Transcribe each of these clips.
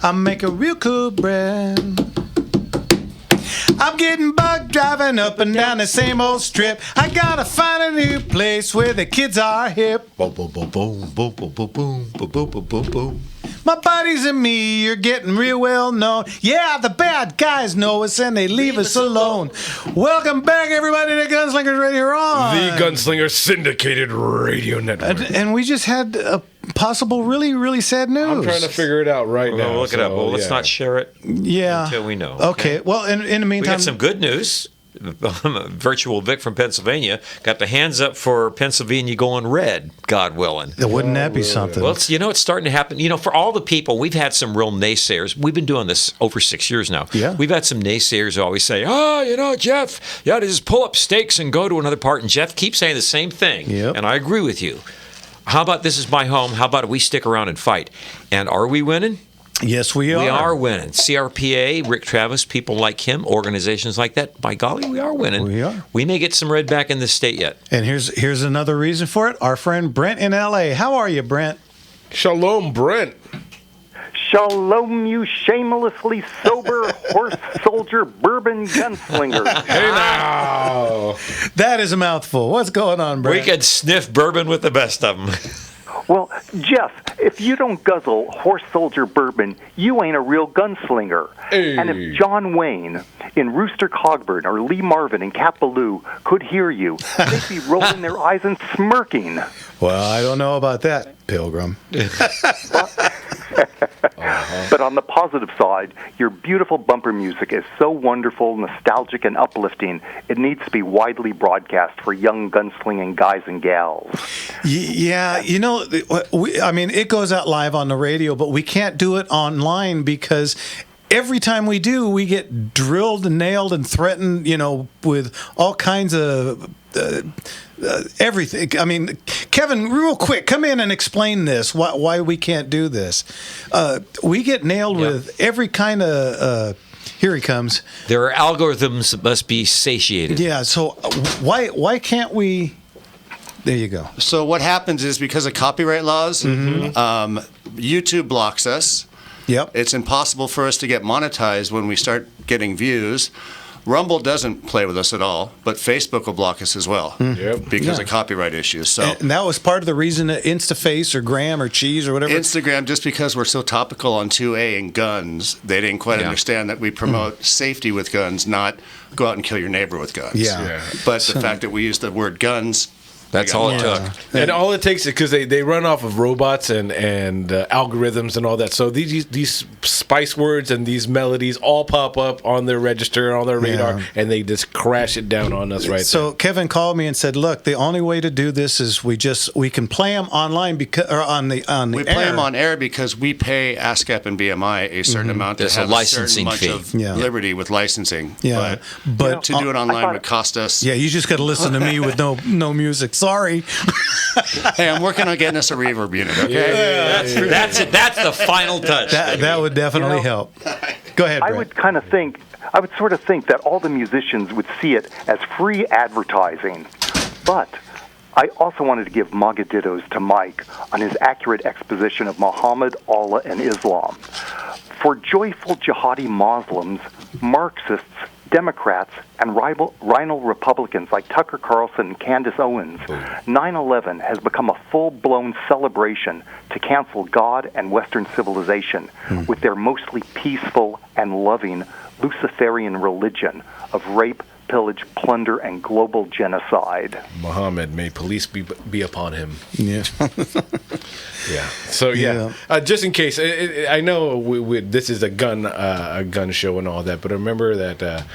I make a real cool bread. I'm getting bugged driving up and down the same old strip. I gotta find a new place where the kids are hip. Boom, boom, boom, boom, boom, boom, boom, boom, boom, boom, boom, boom, boom. My buddies and me, you're getting real well known. Yeah, the bad guys know us and they leave us alone. Welcome back, everybody, to Gunslingers Radio On. The Gunslinger Syndicated Radio Network. And we just had a possible really, really sad news. I'm trying to figure it out right now. We'll look it up. Well, let's not share it until we know. Okay. Well, in the meantime... We got some good news. Virtual Vic from Pennsylvania got the hands up for Pennsylvania going red, God willing. Wouldn't that be something? Well, it's starting to happen. For all the people, we've had some real naysayers. We've been doing this over 6 years now. Yeah. We've had some naysayers who always say, Jeff, you ought to just pull up stakes and go to another part. And Jeff keeps saying the same thing. Yep. And I agree with you. How about this is my home? How about we stick around and fight? And are we winning? Yes, we are. We are winning. CRPA, Rick Travis, people like him, organizations like that. By golly, we are winning. We are. We may get some red back in this state yet. And here's another reason for it. Our friend Brent in L.A. How are you, Brent? Shalom, Brent. Shalom, you shamelessly sober horse soldier bourbon gunslinger. Hey now. That is a mouthful. What's going on, Brent? We could sniff bourbon with the best of them. Well, Jeff, if you don't guzzle horse soldier bourbon, you ain't a real gunslinger. Hey. And if John Wayne in Rooster Cogburn or Lee Marvin in Cat Ballou could hear you, they'd be rolling their eyes and smirking. Well, I don't know about that, Pilgrim. But on the positive side, your beautiful bumper music is so wonderful, nostalgic, and uplifting, it needs to be widely broadcast for young gunslinging guys and gals. Yeah, it goes out live on the radio, but we can't do it online because every time we do, we get drilled and nailed and threatened, with all kinds of everything. I mean, Kevin, real quick, come in and explain this, why we can't do this. We get nailed with every kind of... here he comes. There are algorithms that must be satiated. Yeah, so why can't we... There you go. So what happens is because of copyright laws, YouTube blocks us. Yep. It's impossible for us to get monetized when we start getting views. Rumble doesn't play with us at all, but Facebook will block us as well because of copyright issues. So and that was part of the reason that Instaface or Gram or Cheese or whatever. Instagram, just because we're so topical on 2A and guns, they didn't quite understand that we promote safety with guns, not go out and kill your neighbor with guns. Yeah. But the fact that we use the word guns... That's all it took. And all it takes is because they run off of robots and algorithms and all that. So these spice words and these melodies all pop up on their register, on their radar, and they just crash it down on us right So Kevin called me and said, "Look, the only way to do this is we can play them online we play them on air because we pay ASCAP and BMI a certain amount to have a licensing fee of liberty with licensing. Yeah, but to do it online would cost us. Yeah, you just got to listen to me with no music. Sorry. Hey, I'm working on getting us a reverb unit, okay? That's it. That's the final touch. That would definitely help. Go ahead, Brent. I would sort of think that all the musicians would see it as free advertising. But I also wanted to give magadittos to Mike on his accurate exposition of Muhammad, Allah, and Islam. For joyful jihadi Muslims, Marxists, Democrats, and rhino Republicans like Tucker Carlson and Candace Owens, 9/11 has become a full-blown celebration to cancel God and Western civilization with their mostly peaceful and loving Luciferian religion of rape, pillage, plunder, and global genocide. Muhammad, may police be upon him. Yeah. Yeah. So just in case, I know this is a gun show and all that, but remember that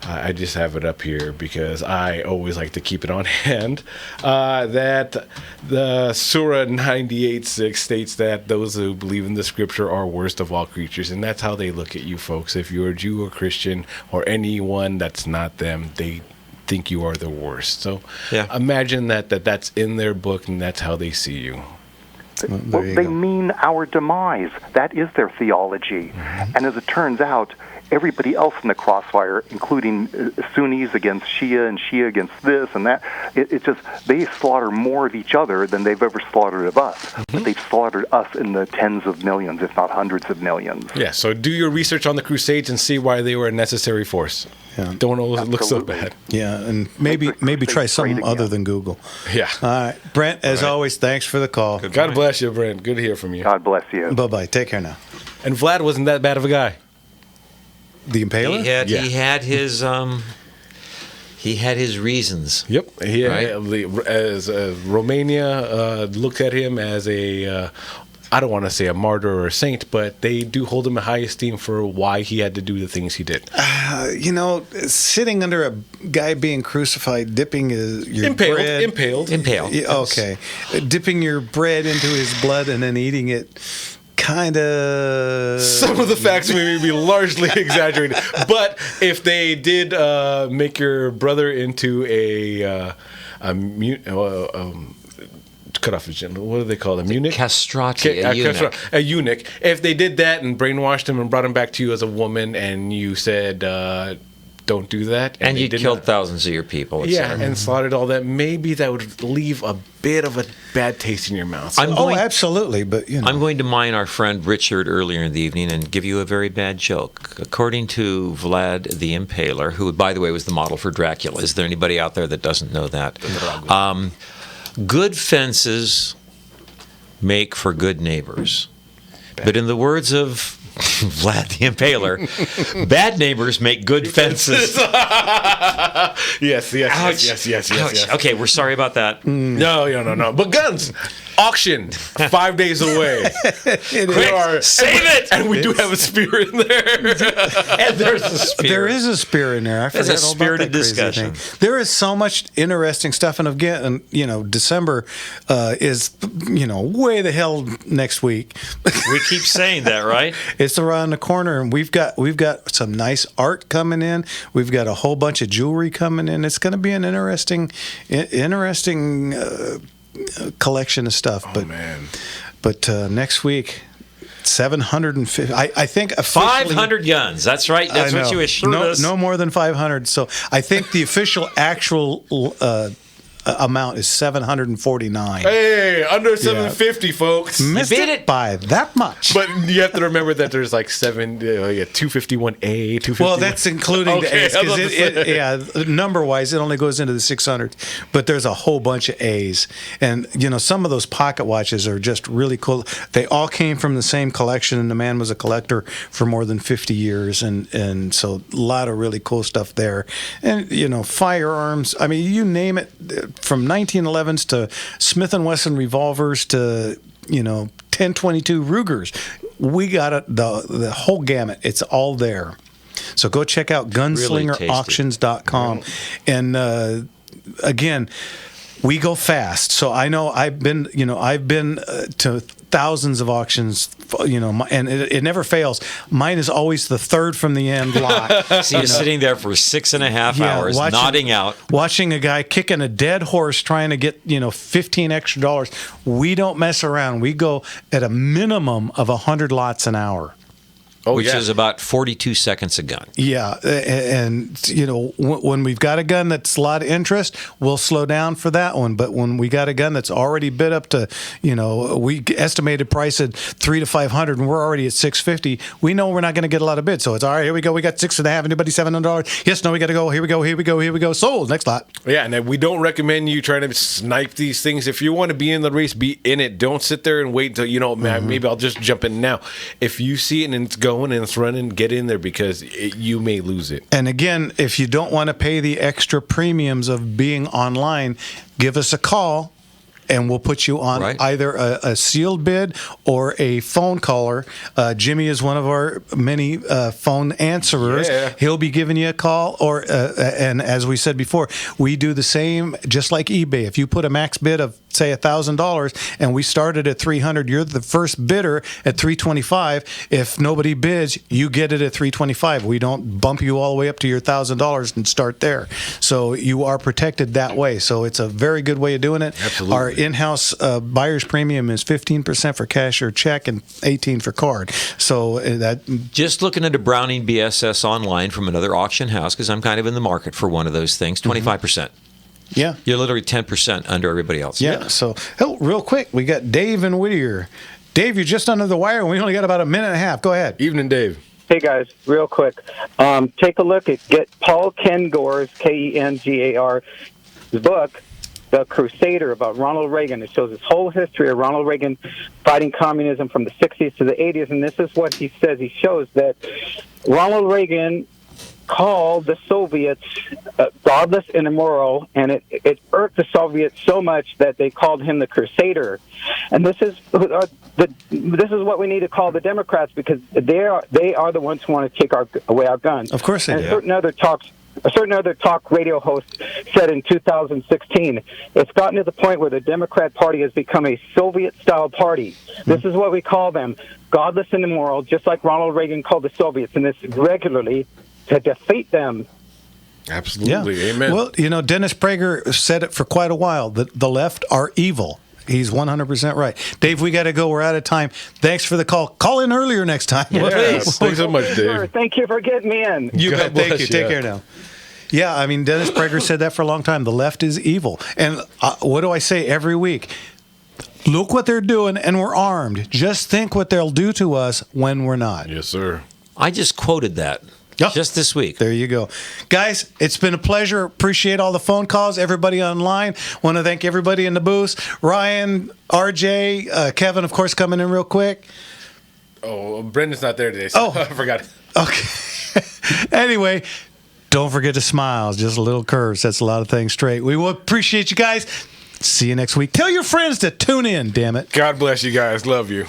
I just have it up here because I always like to keep it on hand. That the Surah 98:6 states that those who believe in the Scripture are worst of all creatures, and that's how they look at you folks. If you're a Jew or Christian or anyone that's not them, they think you are the worst. So imagine that's in their book, and that's how they see you. Well, they mean our demise. That is their theology. And as it turns out, everybody else in the crossfire, including Sunnis against Shia and Shia against this and that. It just, they slaughter more of each other than they've ever slaughtered of us. But they've slaughtered us in the tens of millions, if not hundreds of millions. Yeah, so do your research on the Crusades and see why they were a necessary force. Yeah. Don't always look so bad. Yeah, and maybe try something other than Google. Yeah. All right. Brent, as always, thanks for the call. God bless you, Brent. Good to hear from you. God bless you. Bye-bye. Take care now. And Vlad wasn't that bad of a guy. The Impaler? He had his reasons. Yep. Right. As Romania looked at him as a, I don't want to say a martyr or a saint, but they do hold him in high esteem for why he had to do the things he did. Sitting under a guy being crucified, dipping your bread. Impaled. Okay. Dipping your bread into his blood and then eating it. Kind of. Some of the facts may be largely exaggerated, but if they did make your brother into cut off his genital, what do they call it? A eunuch? Castrati, a eunuch. A eunuch. If they did that and brainwashed him and brought him back to you as a woman, and you said, "Don't do that," and you killed thousands of your people, and slaughtered all that, maybe that would leave a bit of a bad taste in your mouth. So, absolutely, but I'm going to mine our friend Richard earlier in the evening and give you a very bad joke. According to Vlad the Impaler, who, by the way, was the model for Dracula. Is there anybody out there that doesn't know that? Good fences make for good neighbors. But in the words of Vlad the Impaler, bad neighbors make good fences. Yes. Okay, we're sorry about that. No. But guns, auction, 5 days away. Save it! And we do have a spear in there. And there's a spear. There is a spear in there. I forget There's a all about spirited that crazy discussion. thing. There is so much interesting stuff, and again, December is way the hell next week. We keep saying that, right? It's around the corner, and we've got some nice art coming in. We've got a whole bunch of jewelry coming in. It's going to be an interesting collection of stuff. But next week, 750. I think 500 guns. That's right. That's what you assured us. No more than 500. So I think the actual amount is 749. Hey, under 750, folks. Missed it by that much. But you have to remember that there's like 251A, 251. Well, that's including the A's. Because number-wise, it only goes into the 600. But there's a whole bunch of A's. And, some of those pocket watches are just really cool. They all came from the same collection, and the man was a collector for more than 50 years. And so a lot of really cool stuff there. And, firearms. I mean, you name it. From 1911s to Smith & Wesson revolvers to 1022 Rugers, we got the whole gamut. It's all there. So go check out gunslingerauctions.com. And again, we go fast. So I know I've been to thousands of auctions, and it never fails. Mine is always the third from the end lot. So you're sitting there for 6.5 hours, nodding out. Watching a guy kicking a dead horse trying to get, $15 extra. We don't mess around. We go at a minimum of 100 lots an hour. Which is about 42 seconds a gun. Yeah, and when we've got a gun that's a lot of interest, we'll slow down for that one. But when we got a gun that's already bid up to, we estimated price at $300 to $500, and we're already at $650, we know we're not going to get a lot of bids. So it's all right. Here we go. We got 6.5. Anybody $700? Yes. No. We got to go. Here we go. Sold. Next lot. Yeah, and we don't recommend you trying to snipe these things. If you want to be in the race, be in it. Don't sit there and wait until maybe I'll just jump in now. If you see it and it's going and it's running, get in there because you may lose it. And again, if you don't want to pay the extra premiums of being online, give us a call and we'll put you on either a sealed bid or a phone caller. Jimmy is one of our many phone answerers. Yeah. He'll be giving you a call, and as we said before, we do the same, just like eBay. If you put a max bid of say $1,000, and we started at $300. You're the first bidder at $325. If nobody bids, you get it at $325. We don't bump you all the way up to your $1,000 and start there. So you are protected that way. So it's a very good way of doing it. Absolutely. Our in-house buyer's premium is 15% for cash or check and 18% for card. So that just looking at a Browning BSS online from another auction house, because I'm kind of in the market for one of those things, 25%. Yeah. You're literally 10% under everybody else. Yeah. So, real quick, we got Dave in Whittier. Dave, you're just under the wire, and we only got about a minute and a half. Go ahead. Evening, Dave. Hey guys, real quick, take a look at Paul Kengore's Kengar's book, The Crusader, about Ronald Reagan. It shows his whole history of Ronald Reagan fighting communism from the 60s to the 80s, and this is what he says. He shows that Ronald Reagan called the Soviets godless and immoral, and it irked the Soviets so much that they called him the Crusader. And this is what we need to call the Democrats, because they are the ones who want to take away our guns. Of course they do. A certain other talk radio host said in 2016, it's gotten to the point where the Democrat Party has become a Soviet-style party. This is what we call them, godless and immoral, just like Ronald Reagan called the Soviets, and this regularly to defeat them. Absolutely. Yeah. Amen. Well, Dennis Prager said it for quite a while, that the left are evil. He's 100% right. Dave, we got to go. We're out of time. Thanks for the call. Call in earlier next time. Yeah, please. Thanks so much, Dave. Sure. Thank you for getting me in. You bet. Thank you. bless Take you. care now. Yeah, I mean, Dennis Prager said that for a long time. The left is evil. And what do I say every week? Look what they're doing, and we're armed. Just think what they'll do to us when we're not. Yes, sir. I just quoted that Yep. just this week. There you go. Guys, it's been a pleasure. Appreciate all the phone calls, everybody online. Want to thank everybody in the booth. Ryan, RJ, Kevin, of course, coming in real quick. Oh, Brendan's not there today, so Oh. I forgot. Okay. Anyway, don't forget to smile. Just a little curve sets a lot of things straight. We will appreciate you guys. See you next week. Tell your friends to tune in, damn it. God bless you guys. Love you.